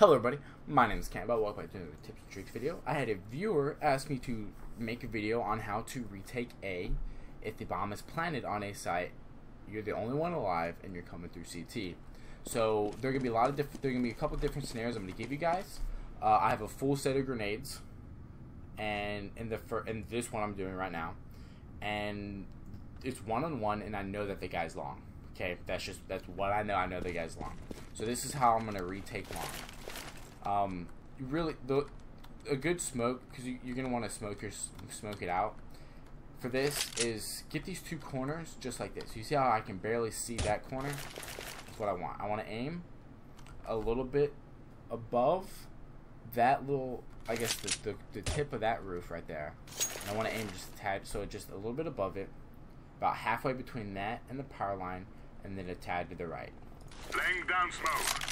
Hello everybody, my name is Campbell. Welcome back to another tips and tricks video. I had a viewer ask me to make a video on how to retake A if the bomb is planted on a site, you're the only one alive, and you're coming through CT. So there are gonna be a couple different scenarios I'm gonna give you guys. I have a full set of grenades, and in this one I'm doing right now, and it's one-on-one, and I know that the guy's long. Okay, that's what I know. I know the guy's long. So this is how I'm gonna retake long. A good smoke, because you're gonna want to smoke it out. For this is get these two corners just like this. You see how I can barely see that corner? That's what I want. I want to aim a little bit above that little, I guess the tip of that roof right there. And I want to aim just a tad, so just a little bit above it, about halfway between that and the power line, and then a tad to the right. Laying down smoke.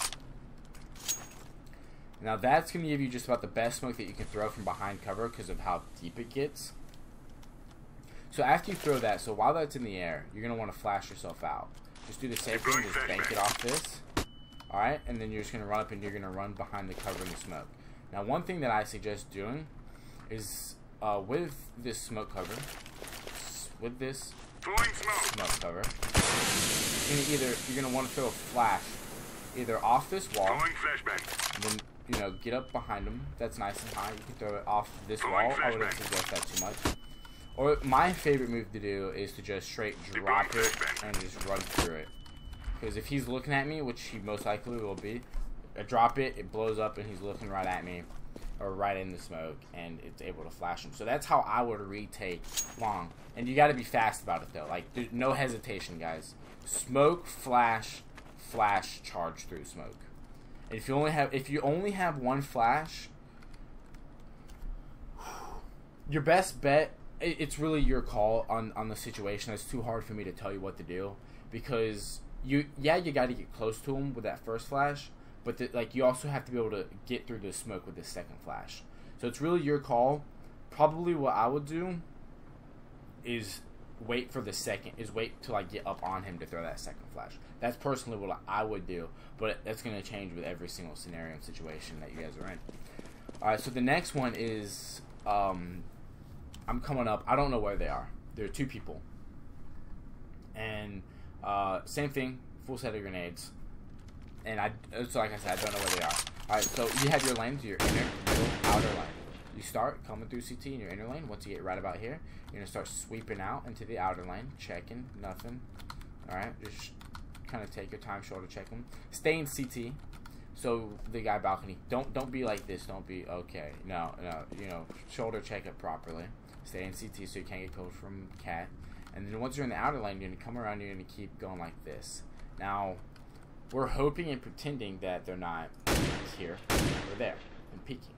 Now that's going to give you just about the best smoke that you can throw from behind cover because of how deep it gets. So after you throw that, so while that's in the air, you're going to want to flash yourself out. Just do the same thing, just bank it off this. Alright, and then you're just going to run up and you're going to run behind the cover in the smoke. Now one thing that I suggest doing is with this smoke cover, with this smoke cover, you're gonna want to throw a flash either off this wall, and then get up behind them. That's nice and high. You can throw it off this wall. I wouldn't suggest that too much. Or my favorite move to do is to just straight drop it and just run through it. Because if he's looking at me, which he most likely will be, I drop it, it blows up, and he's looking right at me, or right in the smoke, and it's able to flash him. So that's how I would retake long. And you got to be fast about it though. Like, there's no hesitation, guys. Smoke, flash, flash, charge through smoke. And if you only have one flash, your best bet, it's really your call on the situation. It's too hard for me to tell you what to do, because you got to get close to him with that first flash, but you also have to be able to get through the smoke with the second flash. So it's really your call. Probably what I would do is wait till I get up on him to throw that second flash. That's personally what I would do, but that's going to change with every single scenario and situation that you guys are in. Alright, so the next one is, I'm coming up. I don't know where they are. There are two people. And, same thing, full set of grenades. And so like I said, I don't know where they are. Alright, so you have your lanes, your inner, middle, outer lane. You start coming through CT in your inner lane. Once you get right about here, you're going to start sweeping out into the outer lane, checking, nothing. Alright, just kind of take your time, shoulder check them. Stay in CT. So the guy balcony, don't be like this. Don't be, okay, no, shoulder check it properly. Stay in CT so you can't get killed from cat. And then once you're in the outer lane, you're going to come around, you're going to keep going like this. Now, we're hoping and pretending that they're not here or there and peeking.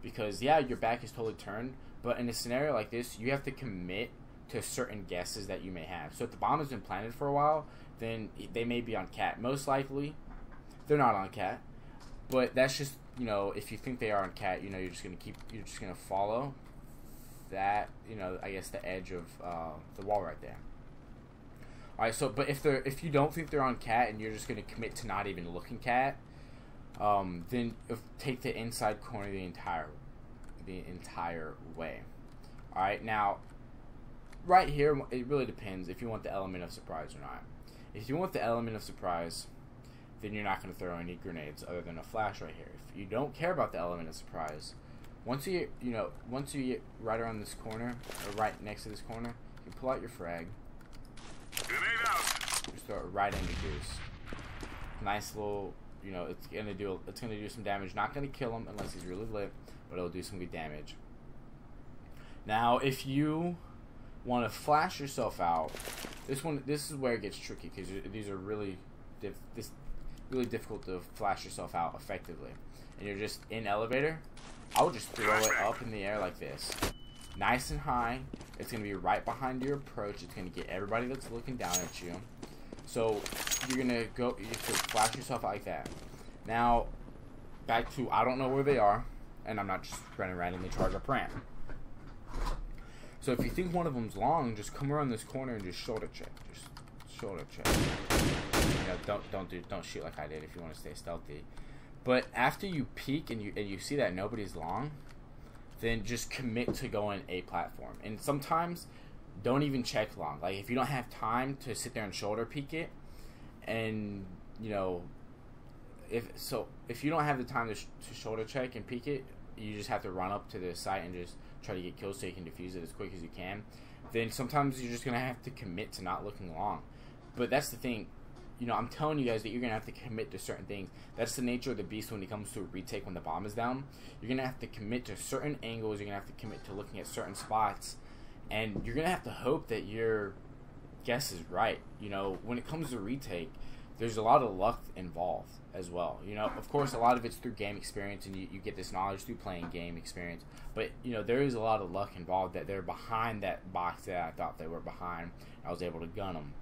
Because, yeah, your back is totally turned, but in a scenario like this, you have to commit to certain guesses that you may have. So if the bomb has been planted for a while, then they may be on cat. Most likely, they're not on cat. But that's just, if you think they are on cat, you're just going to follow that, I guess the edge of the wall right there. Alright, so, but if you don't think they're on cat and you're just going to commit to not even looking cat, then take the inside corner the entire way. Alright, now, right here, it really depends if you want the element of surprise or not. If you want the element of surprise, then you're not going to throw any grenades other than a flash right here. If you don't care about the element of surprise, once you get right around this corner, or right next to this corner, you pull out your frag. Grenade out. Just throw it right in the goose. Nice little, it's gonna do some damage. Not gonna kill him unless he's really lit, but it'll do some good damage. Now, if you want to flash yourself out, this is where it gets tricky, because these are really difficult to flash yourself out effectively. And you're just in elevator. I would just throw it up in the air like this, nice and high. It's gonna be right behind your approach. It's gonna get everybody that's looking down at you. So you can flash yourself out like that. Now, back to, I don't know where they are, and I'm not just running randomly charge up ramp. So if you think one of them's long, just come around this corner and just shoulder check. Just shoulder check. Don't shoot like I did if you want to stay stealthy. But after you peek and you see that nobody's long, then just commit to going a platform. And sometimes don't even check long. Like if you don't have time to sit there and shoulder peek it, and you know, if you don't have the time to shoulder check and peek it, you just have to run up to the site and just try to get kills so you can defuse it as quick as you can. Then sometimes you're just gonna have to commit to not looking long. But that's the thing. You know, I'm telling you guys that you're going to have to commit to certain things. That's the nature of the beast when it comes to a retake when the bomb is down. You're going to have to commit to certain angles. You're going to have to commit to looking at certain spots. And you're going to have to hope that your guess is right. You know, when it comes to retake, there's a lot of luck involved as well. You know, of course, a lot of it's through game experience, and you get this knowledge through playing game experience. But, you know, there is a lot of luck involved that they're behind that box that I thought they were behind. I was able to gun them.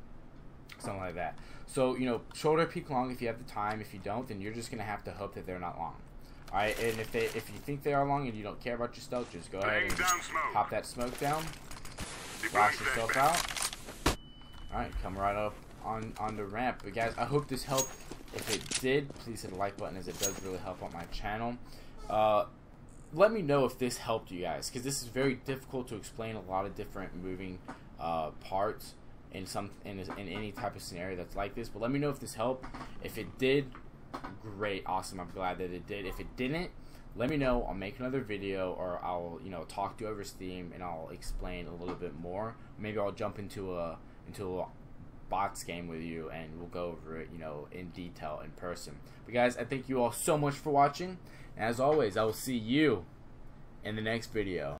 Something like that. So, you know, shoulder peek long if you have the time. If you don't, then you're just going to have to hope that they're not long. Alright, and if you think they are long and you don't care about your stealth, just go ahead and pop that smoke down. Flash yourself out. Alright, come right up on the ramp. But guys, I hope this helped. If it did, please hit the like button, as it does really help out my channel. Let me know if this helped you guys, because this is very difficult to explain a lot of different moving parts in any type of scenario that's like this. But let me know if this helped. If it did, great, awesome, I'm glad that it did. If it didn't, let me know. I'll make another video, or I'll, you know, talk to you over Steam and I'll explain a little bit more. Maybe I'll jump into a bots game with you and we'll go over it, you know, in detail in person. But guys, I thank you all so much for watching. As always, I will see you in the next video.